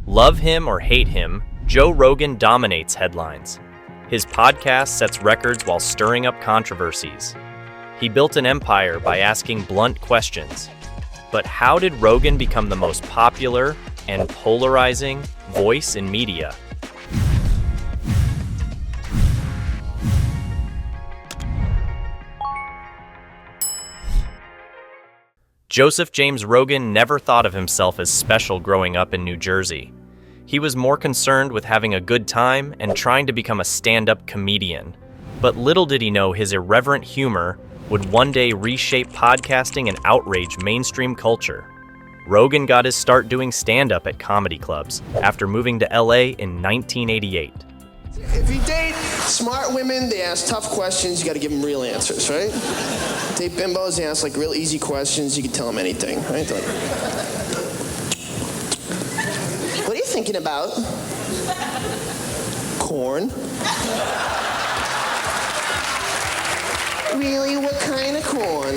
Love him or hate him, Joe Rogan dominates headlines. His podcast sets records while stirring up controversies. He built an empire by asking blunt questions. But how did Rogan become the most popular and polarizing voice in media? Joseph James Rogan never thought of himself as special growing up in New Jersey. He was more concerned with having a good time and trying to become a stand-up comedian. But little did he know his irreverent humor would one day reshape podcasting and outrage mainstream culture. Rogan got his start doing stand-up at comedy clubs after moving to LA in 1988. If you date smart women, they ask tough questions, you gotta give them real answers, right? Date bimbos, they ask like real easy questions, you can tell them anything, right? They're like, what are you thinking about? Corn. Really? What kind of corn?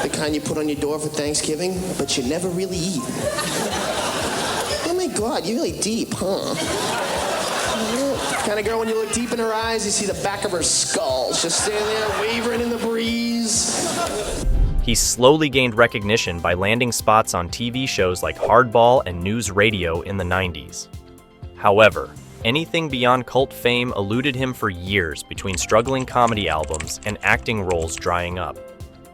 The kind you put on your door for Thanksgiving, but you never really eat. Oh my God, you're really deep, huh? Kind of girl, when you look deep in her eyes, you see the back of her skull, just standing there wavering in the breeze. He slowly gained recognition by landing spots on TV shows like Hardball and News Radio in the 90s. However, anything beyond cult fame eluded him for years between struggling comedy albums and acting roles drying up.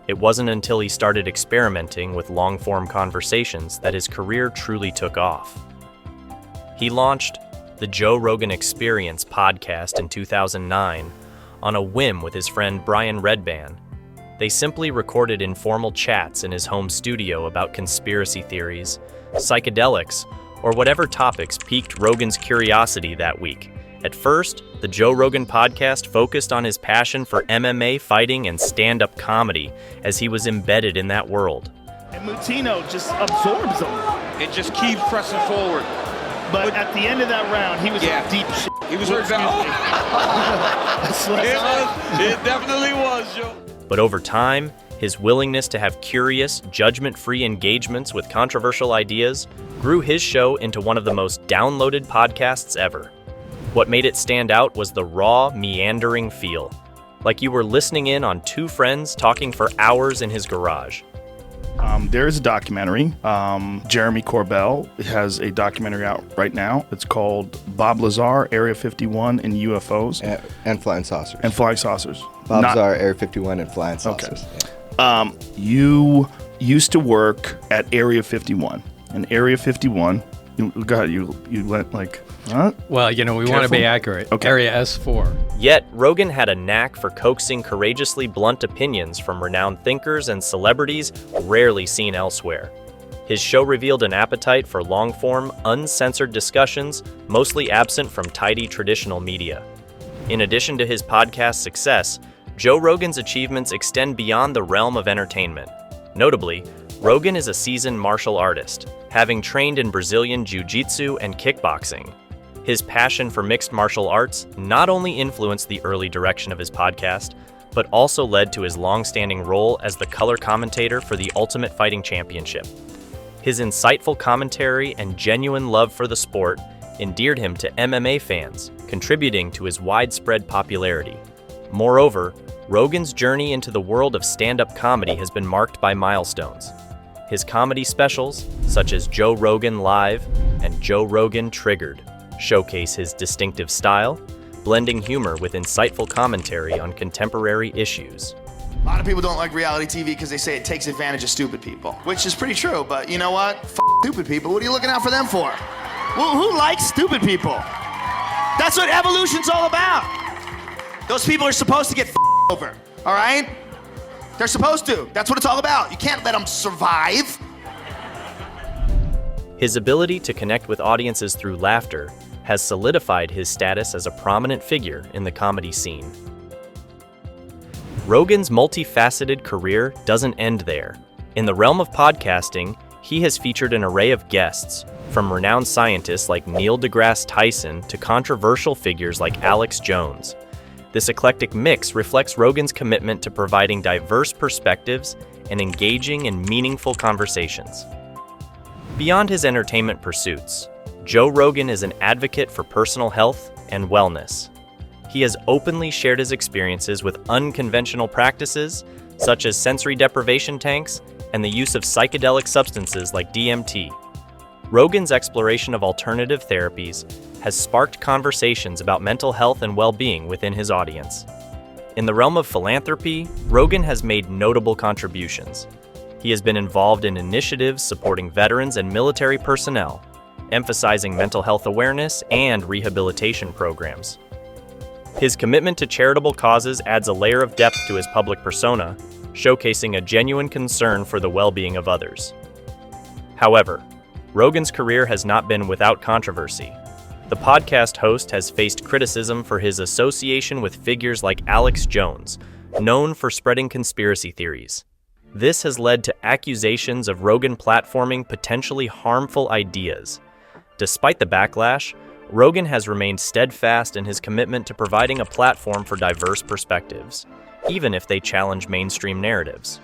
It wasn't until he started experimenting with long-form conversations that his career truly took off. He launched the Joe Rogan Experience podcast in 2009 on a whim with his friend Brian Redban. They simply recorded informal chats in his home studio about conspiracy theories, psychedelics, or whatever topics piqued Rogan's curiosity that week. At first, the Joe Rogan podcast focused on his passion for MMA fighting and stand-up comedy as he was embedded in that world. And Mutino just absorbs him. It just keeps pressing forward. But at the end of that round, he was in deep shit. He was hurt down. It definitely was, Joe. But over time, his willingness to have curious, judgment-free engagements with controversial ideas grew his show into one of the most downloaded podcasts ever. What made it stand out was the raw, meandering feel, like you were listening in on two friends talking for hours in his garage. There is a documentary. Jeremy Corbell has a documentary out right now. It's called Bob Lazar, Area 51 and UFOs. And Flying Saucers. And Flying Saucers. Bob Lazar, Area 51 and Flying Saucers. Okay. You used to work at Area 51. And Area 51, you went like, huh? Well, we want to be accurate. Okay. Area S4. Yet, Rogan had a knack for coaxing courageously blunt opinions from renowned thinkers and celebrities rarely seen elsewhere. His show revealed an appetite for long-form, uncensored discussions, mostly absent from tidy traditional media. In addition to his podcast success, Joe Rogan's achievements extend beyond the realm of entertainment. Notably, Rogan is a seasoned martial artist, having trained in Brazilian Jiu-Jitsu and kickboxing. His passion for mixed martial arts not only influenced the early direction of his podcast, but also led to his long-standing role as the color commentator for the Ultimate Fighting Championship. His insightful commentary and genuine love for the sport endeared him to MMA fans, contributing to his widespread popularity. Moreover, Rogan's journey into the world of stand-up comedy has been marked by milestones. His comedy specials, such as Joe Rogan Live and Joe Rogan Triggered, showcase his distinctive style, blending humor with insightful commentary on contemporary issues. A lot of people don't like reality TV because they say it takes advantage of stupid people, which is pretty true, but you know what? Stupid people. What are you looking out for them for? Well, who likes stupid people? That's what evolution's all about. Those people are supposed to get over, all right? They're supposed to. That's what it's all about. You can't let them survive. His ability to connect with audiences through laughter has solidified his status as a prominent figure in the comedy scene. Rogan's multifaceted career doesn't end there. In the realm of podcasting, he has featured an array of guests, from renowned scientists like Neil deGrasse Tyson to controversial figures like Alex Jones. This eclectic mix reflects Rogan's commitment to providing diverse perspectives and engaging in meaningful conversations. Beyond his entertainment pursuits, Joe Rogan is an advocate for personal health and wellness. He has openly shared his experiences with unconventional practices, such as sensory deprivation tanks and the use of psychedelic substances like DMT. Rogan's exploration of alternative therapies has sparked conversations about mental health and well-being within his audience. In the realm of philanthropy, Rogan has made notable contributions. He has been involved in initiatives supporting veterans and military personnel, emphasizing mental health awareness and rehabilitation programs. His commitment to charitable causes adds a layer of depth to his public persona, showcasing a genuine concern for the well-being of others. However, Rogan's career has not been without controversy. The podcast host has faced criticism for his association with figures like Alex Jones, known for spreading conspiracy theories. This has led to accusations of Rogan platforming potentially harmful ideas. Despite the backlash, Rogan has remained steadfast in his commitment to providing a platform for diverse perspectives, even if they challenge mainstream narratives.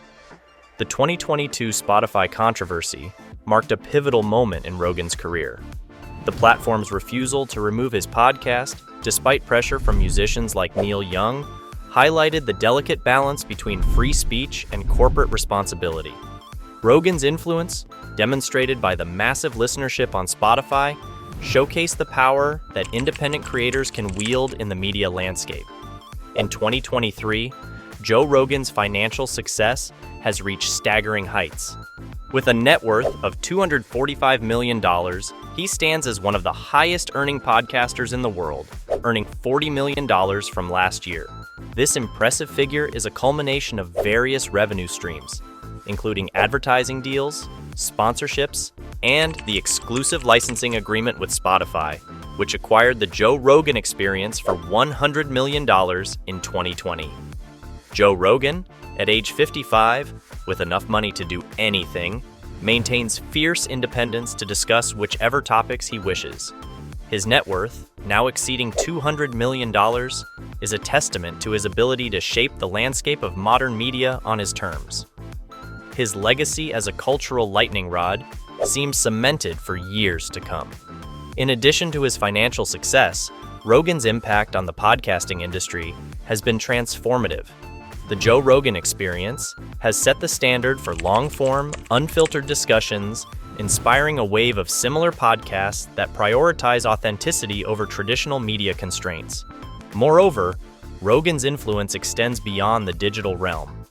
The 2022 Spotify controversy marked a pivotal moment in Rogan's career. The platform's refusal to remove his podcast, despite pressure from musicians like Neil Young, highlighted the delicate balance between free speech and corporate responsibility. Rogan's influence, demonstrated by the massive listenership on Spotify, showcased the power that independent creators can wield in the media landscape. In 2023, Joe Rogan's financial success has reached staggering heights. With a net worth of $245 million, he stands as one of the highest-earning podcasters in the world, earning $40 million from last year. This impressive figure is a culmination of various revenue streams, including advertising deals, sponsorships, and the exclusive licensing agreement with Spotify, which acquired the Joe Rogan Experience for $100 million in 2020. Joe Rogan, at age 55, with enough money to do anything, maintains fierce independence to discuss whichever topics he wishes. His net worth, now exceeding $200 million, is a testament to his ability to shape the landscape of modern media on his terms. His legacy as a cultural lightning rod seems cemented for years to come. In addition to his financial success, Rogan's impact on the podcasting industry has been transformative. The Joe Rogan Experience has set the standard for long-form, unfiltered discussions, inspiring a wave of similar podcasts that prioritize authenticity over traditional media constraints. Moreover, Rogan's influence extends beyond the digital realm.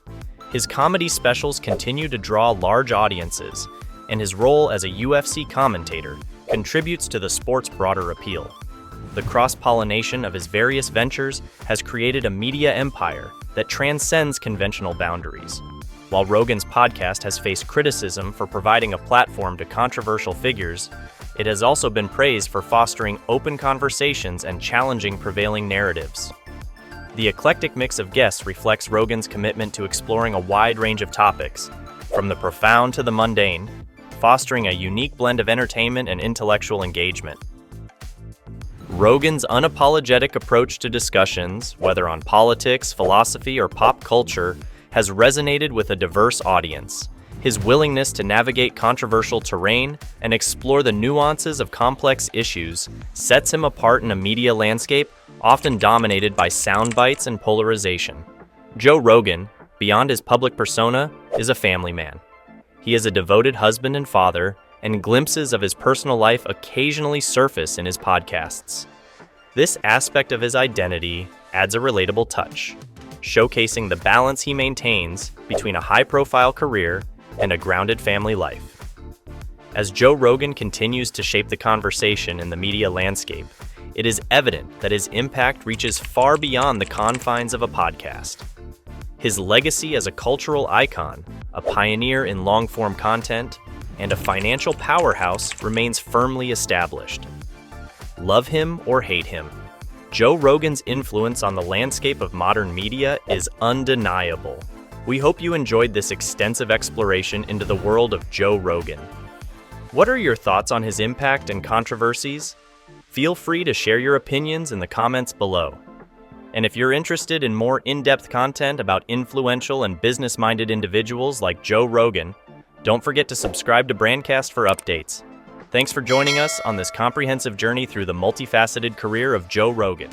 His comedy specials continue to draw large audiences, and his role as a UFC commentator contributes to the sport's broader appeal. The cross-pollination of his various ventures has created a media empire that transcends conventional boundaries. While Rogan's podcast has faced criticism for providing a platform to controversial figures, it has also been praised for fostering open conversations and challenging prevailing narratives. The eclectic mix of guests reflects Rogan's commitment to exploring a wide range of topics, from the profound to the mundane, fostering a unique blend of entertainment and intellectual engagement. Rogan's unapologetic approach to discussions, whether on politics, philosophy, or pop culture, has resonated with a diverse audience. His willingness to navigate controversial terrain and explore the nuances of complex issues sets him apart in a media landscape often dominated by sound bites and polarization. Joe Rogan, beyond his public persona, is a family man. He is a devoted husband and father, and glimpses of his personal life occasionally surface in his podcasts. This aspect of his identity adds a relatable touch, showcasing the balance he maintains between a high-profile career and a grounded family life. As Joe Rogan continues to shape the conversation in the media landscape, it is evident that his impact reaches far beyond the confines of a podcast. His legacy as a cultural icon, a pioneer in long-form content, and a financial powerhouse remains firmly established. Love him or hate him, Joe Rogan's influence on the landscape of modern media is undeniable. We hope you enjoyed this extensive exploration into the world of Joe Rogan. What are your thoughts on his impact and controversies? Feel free to share your opinions in the comments below. And if you're interested in more in-depth content about influential and business-minded individuals like Joe Rogan, don't forget to subscribe to Brandcast for updates. Thanks Thanks for joining us on this comprehensive journey through the multifaceted career of Joe Rogan.